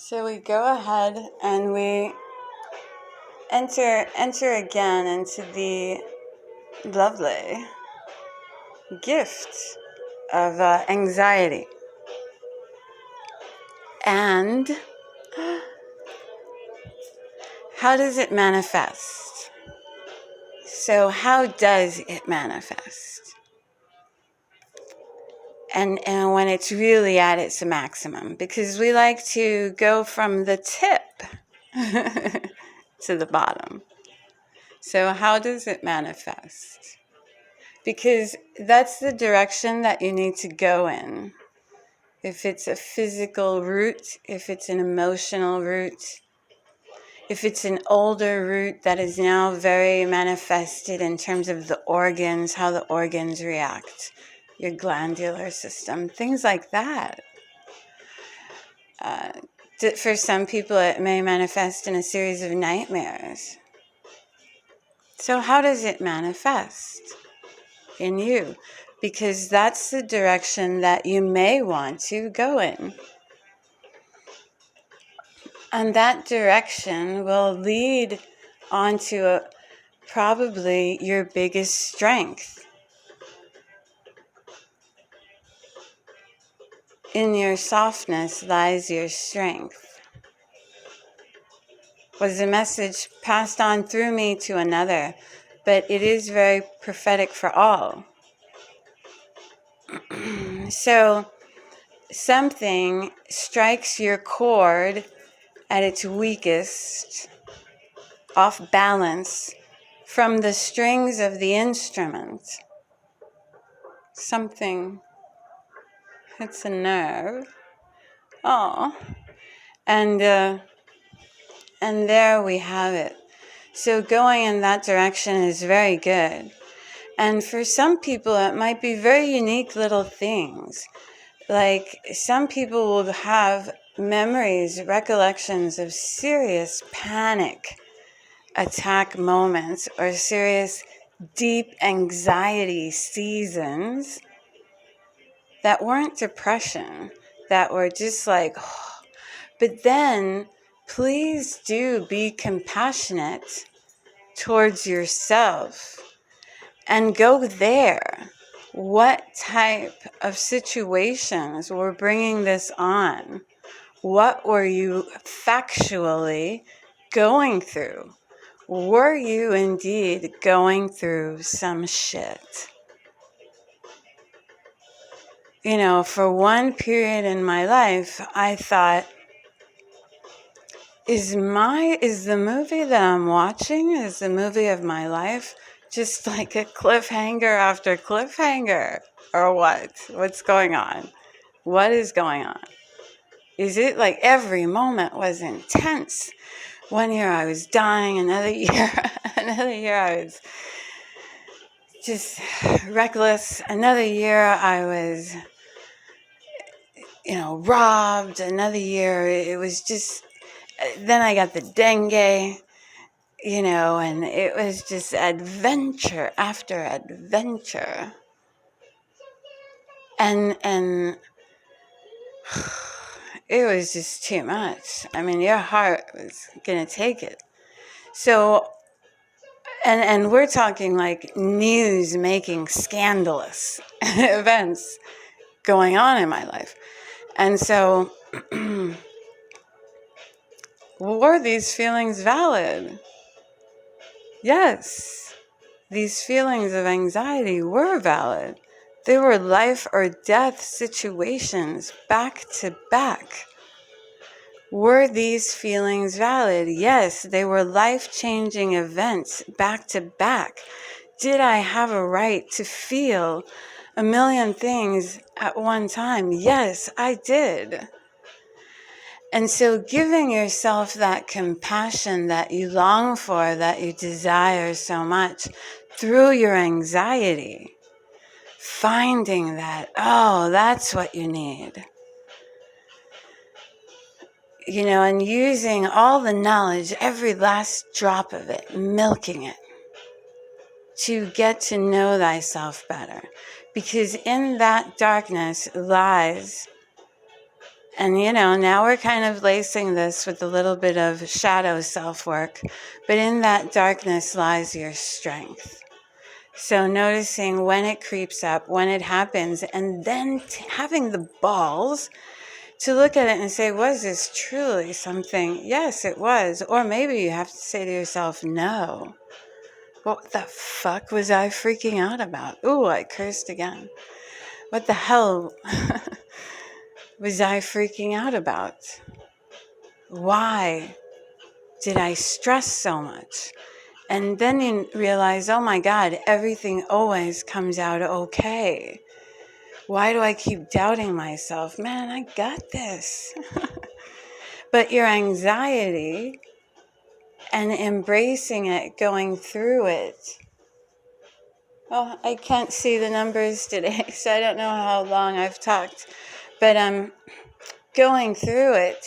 So we go ahead and we enter again into the lovely gift of anxiety. And how does it manifest? So how does it manifest? And when it's really at its maximum, because we like to go from the tip to the bottom. So how does it manifest? Because that's the direction that you need to go in. If it's a physical root, if it's an emotional root, if it's an older root that is now very manifested in terms of the organs, how the organs react, your glandular system, things like that. For some people, it may manifest in a series of nightmares. So how does it manifest in you? Because that's the direction that you may want to go in. And that direction will lead onto probably your biggest strength. In your softness lies your strength. Was a message passed on through me to another, but it is very prophetic for all. So something strikes your chord at its weakest, off balance from the strings of the instrument. Something hits a nerve. Oh, and there we have it. So going in that direction is very good. And for some people, it might be very unique little things. Like some people will have memories, recollections of serious panic attack moments or serious deep anxiety seasons that weren't depression, that were just like, oh. But then please do be compassionate towards yourself and go there. What type of situations were bringing this on? What were you factually going through? Were you indeed going through some shit? You know, for one period in my life, I thought, is the movie that I'm watching, is the movie of my life just like a cliffhanger after cliffhanger? Or what? What's going on? What is going on? Is it like every moment was intense? One year I was dying, another year I was just reckless. Another year I was, robbed. Another year it was just, then I got the dengue, and it was just adventure after adventure. And it was just too much. I mean, your heart was going to take it. So, and we're talking like news-making, scandalous events going on in my life. And so, were these feelings valid? Yes, these feelings of anxiety were valid. They were life or death situations back to back. Were these feelings valid? Yes, they were life-changing events back to back. Did I have a right to feel a million things at one time? Yes, I did. And so giving yourself that compassion that you long for, that you desire so much through your anxiety, finding that, oh, that's what you need. And using all the knowledge, every last drop of it, milking it, to get to know thyself better. Because in that darkness lies And, now we're kind of lacing this with a little bit of shadow self-work. But in that darkness lies your strength. So noticing when it creeps up, when it happens, and then having the balls to look at it and say, was this truly something? Yes, it was. Or maybe you have to say to yourself, no. What the fuck was I freaking out about? Ooh, I cursed again. What the hell was I freaking out about? Why did I stress so much? And then you realize, oh my God, everything always comes out okay. Why do I keep doubting myself? Man, I got this. But your anxiety and embracing it, going through it. Oh, I can't see the numbers today, so I don't know how long I've talked. But going through it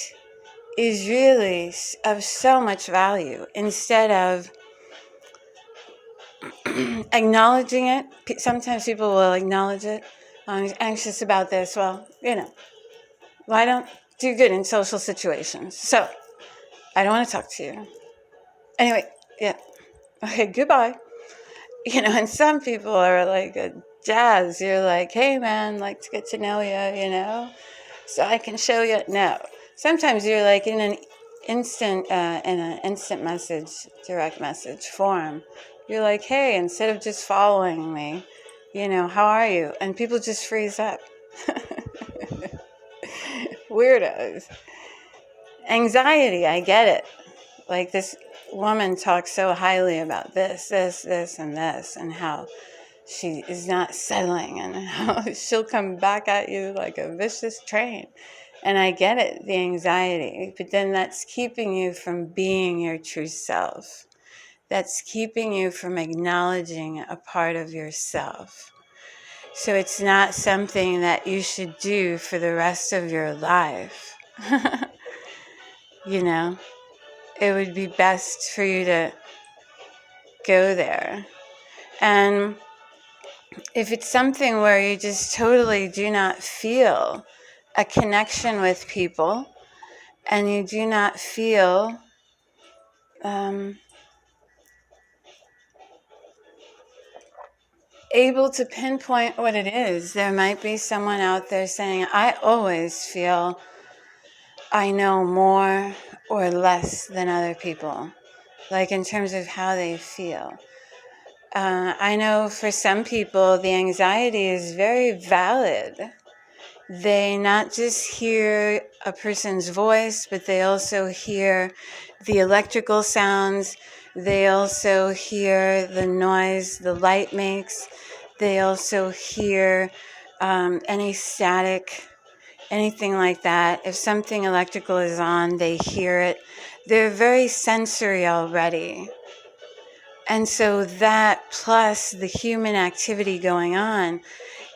is really of so much value. Instead of acknowledging it, sometimes people will acknowledge it. I'm anxious about this. Well, I don't do good in social situations. So I don't want to talk to you. Anyway, yeah. Okay, goodbye. And some people are like a jazz. You're like, hey, man, like to get to know you, so I can show you. No. Sometimes you're like in an instant message, direct message form. You're like, hey, instead of just following me, how are you? And people just freeze up. Weirdos. Anxiety, I get it. Like this woman talks so highly about this, and this, and how she is not settling, and how she'll come back at you like a vicious train. And I get it, the anxiety, but then that's keeping you from being your true self. That's keeping you from acknowledging a part of yourself. So it's not something that you should do for the rest of your life. It would be best for you to go there. And if it's something where you just totally do not feel a connection with people, and you do not feel able to pinpoint what it is, there might be someone out there saying, I always feel I know more or less than other people, like in terms of how they feel. I know for some people, the anxiety is very valid. They not just hear a person's voice, but they also hear the electrical sounds. They also hear the noise the light makes. They also hear any static, anything like that. If something electrical is on, they hear it. They're very sensory already. And so that plus the human activity going on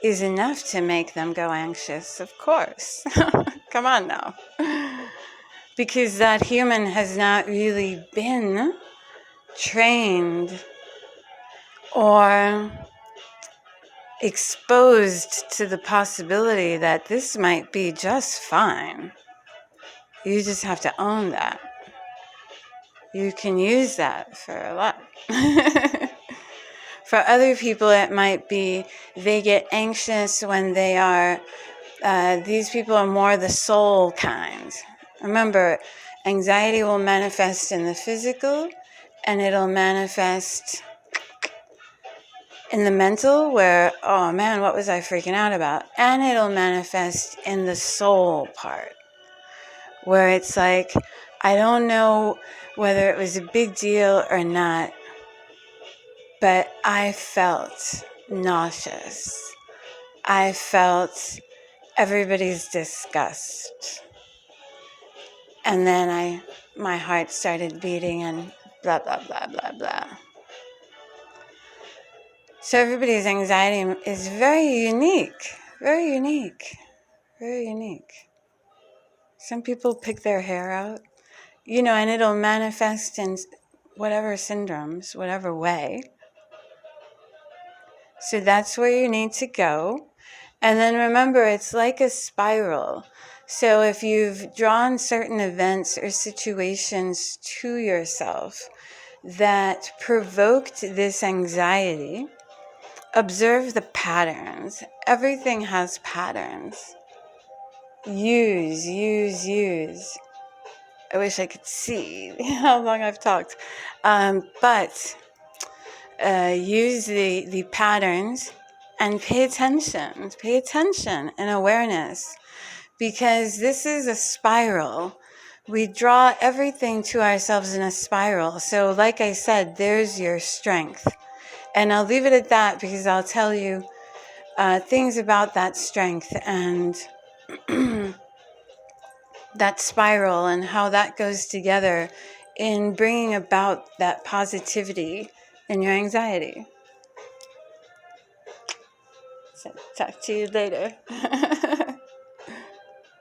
is enough to make them go anxious, of course. Come on now. Because that human has not really been trained or exposed to the possibility that this might be just fine. You just have to own that. You can use that for a lot. For other people, it might be they get anxious when they are, these people are more the soul kind. Remember, anxiety will manifest in the physical, and it'll manifest in the mental where, oh man, what was I freaking out about? And it'll manifest in the soul part where it's like, I don't know whether it was a big deal or not, but I felt nauseous. I felt everybody's disgust. And then my heart started beating and blah, blah, blah, blah, blah. So everybody's anxiety is very unique, very unique, very unique. Some people pick their hair out, and it'll manifest in whatever syndromes, whatever way. So that's where you need to go. And then remember, it's like a spiral. So if you've drawn certain events or situations to yourself that provoked this anxiety, observe the patterns. Everything has patterns. Use. I wish I could see how long I've talked. But use the patterns and pay attention. Pay attention and awareness, because this is a spiral. We draw everything to ourselves in a spiral. So like I said, there's your strength. And I'll leave it at that, because I'll tell you things about that strength and that spiral and how that goes together in bringing about that positivity in your anxiety. So talk to you later.